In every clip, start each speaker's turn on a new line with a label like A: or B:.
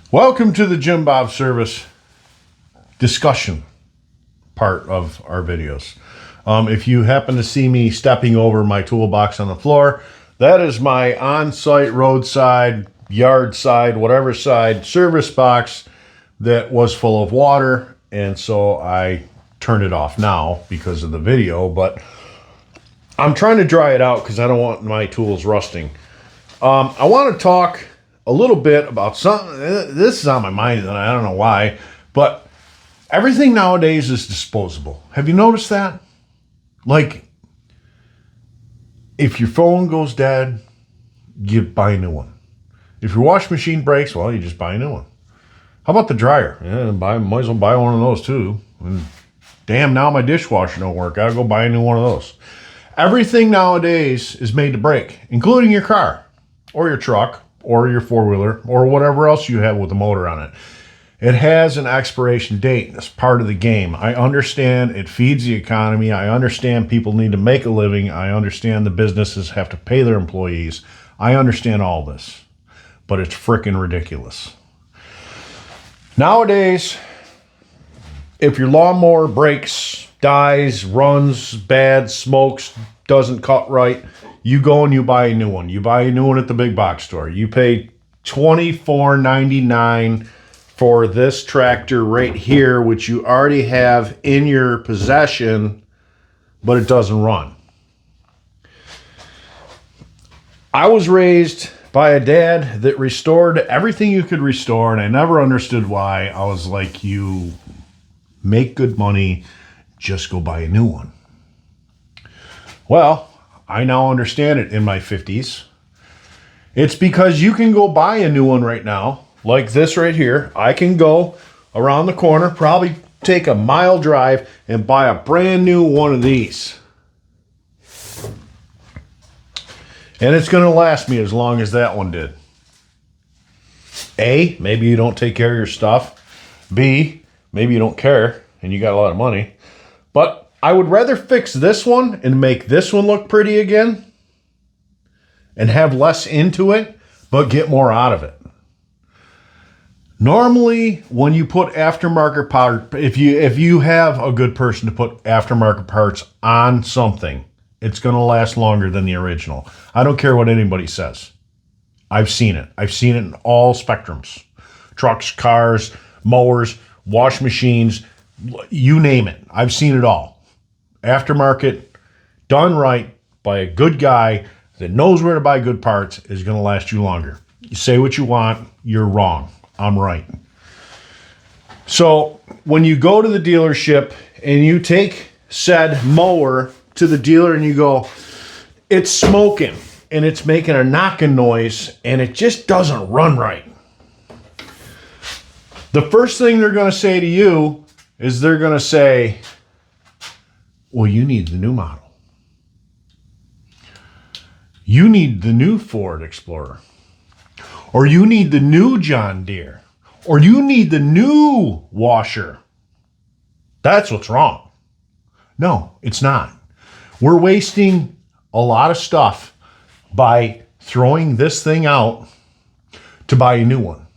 A: Welcome to the Jim Bob Service discussion part of our videos. If you happen to see me stepping over my toolbox on the floor, that is my on-site, roadside, yard side, whatever side service box that was full of water, and so I turned it off now because of the video, but I'm trying to dry it out because I don't want my tools rusting. I want to talk a little bit about something. This is on my mind and I don't know why, but everything nowadays is disposable. Have you noticed that? Like, if your phone goes dead, you buy a new one. If your washing machine breaks, well, you just buy a new one. How about the dryer? Yeah, might as well buy one of those too. And damn, now my dishwasher don't work. Gotta go buy a new one of those. Everything nowadays is made to break, including your car or your truck or your four-wheeler or whatever else you have with a motor on it. It has an expiration date. That's part of the game. I understand it feeds the economy. I understand people need to make a living. I understand the businesses have to pay their employees. I understand all this, but it's freaking ridiculous. Nowadays, if your lawnmower breaks, dies, runs bad, smokes, doesn't cut right, you go and you buy a new one. You buy a new one at the big box store. You pay $24.99 for this tractor right here, which you already have in your possession, but it doesn't run. I was raised by a dad that restored everything you could restore, and I never understood why. I was like, you make good money, just go buy a new one. Well, I now understand it in my 50s. It's because you can go buy a new one right now, like this right here. I can go around the corner, probably take a mile drive, and buy a brand new one of these. And it's going to last me as long as that one did. A, maybe you don't take care of your stuff. B, maybe you don't care and you got a lot of money. But I would rather fix this one and make this one look pretty again and have less into it, but get more out of it. Normally, when you put aftermarket parts, if you have a good person to put aftermarket parts on something, it's going to last longer than the original. I don't care what anybody says. I've seen it. I've seen it in all spectrums. Trucks, cars, mowers, wash machines, you name it. I've seen it all. Aftermarket, done right by a good guy that knows where to buy good parts, is going to last you longer. You say what you want, you're wrong. I'm right. So when you go to the dealership and you take said mower to the dealer and you go, it's smoking and it's making a knocking noise and it just doesn't run right. The first thing they're going to say to you is they're going to say, well, you need the new model. You need the new Ford Explorer. Or you need the new John Deere. Or you need the new washer. That's what's wrong. No, it's not. We're wasting a lot of stuff by throwing this thing out to buy a new one.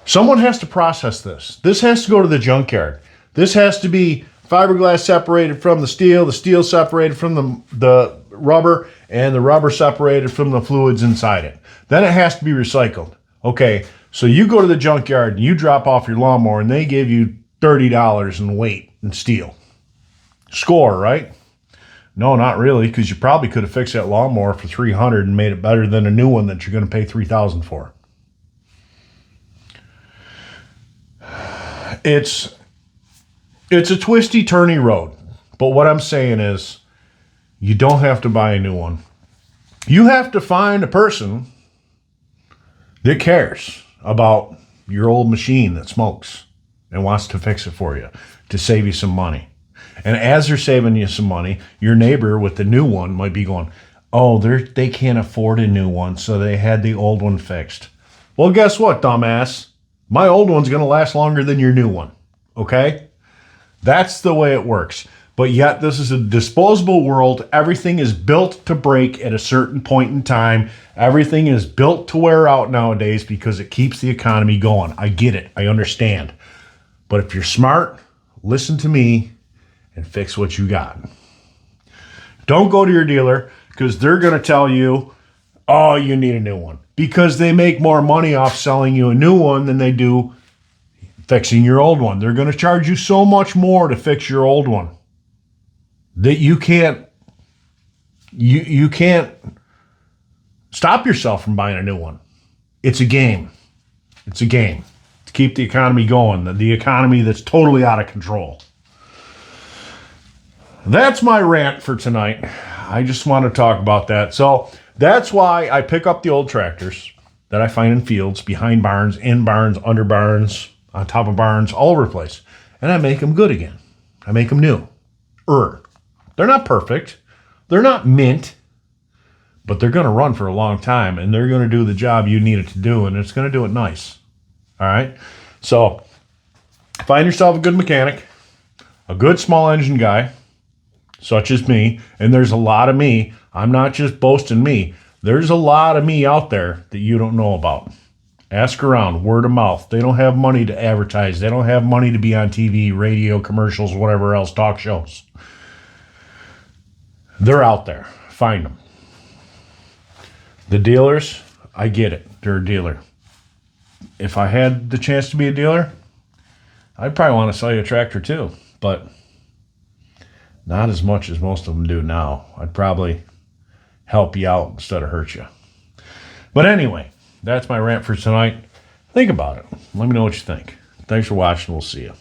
A: Someone has to process this. This has to go to the junkyard. This has to be fiberglass separated from the steel separated from the rubber, and the rubber separated from the fluids inside it. Then it has to be recycled. Okay, so you go to the junkyard and you drop off your lawnmower and they give you $30 in weight and steel. Score, right? No, not really, because you probably could have fixed that lawnmower for $300 and made it better than a new one that you're going to pay $3,000 for. It's a twisty, turny road. But what I'm saying is, you don't have to buy a new one. You have to find a person that cares about your old machine that smokes and wants to fix it for you to save you some money. And as they're saving you some money, your neighbor with the new one might be going, oh, they can't afford a new one, so they had the old one fixed. Well, guess what, dumbass? My old one's going to last longer than your new one, okay? That's the way it works. But yet, this is a disposable world. Everything is built to break at a certain point in time. Everything is built to wear out nowadays because it keeps the economy going. I get it. I understand. But if you're smart, listen to me and fix what you got. Don't go to your dealer because they're going to tell you, oh, you need a new one. Because they make more money off selling you a new one than they do fixing your old one. They're going to charge you so much more to fix your old one that you can't stop yourself from buying a new one. It's a game. It's a game to keep the economy going, the economy that's totally out of control. That's my rant for tonight. I just want to talk about that. So that's why I pick up the old tractors that I find in fields, behind barns, in barns, under barns, on top of barns, all over the place. And I make them good again. I make them new. They're not perfect. They're not mint. But they're going to run for a long time. And they're going to do the job you need it to do. And it's going to do it nice. All right? So find yourself a good mechanic. A good small engine guy. Such as me. And there's a lot of me. I'm not just boasting me. There's a lot of me out there that you don't know about. Ask around, word of mouth. They don't have money to advertise. They don't have money to be on TV, radio, commercials, whatever else, talk shows. They're out there. Find them. The dealers, I get it. They're a dealer. If I had the chance to be a dealer, I'd probably want to sell you a tractor too. But not as much as most of them do now. I'd probably help you out instead of hurt you. But anyway, that's my rant for tonight. Think about it. Let me know what you think. Thanks for watching. We'll see you.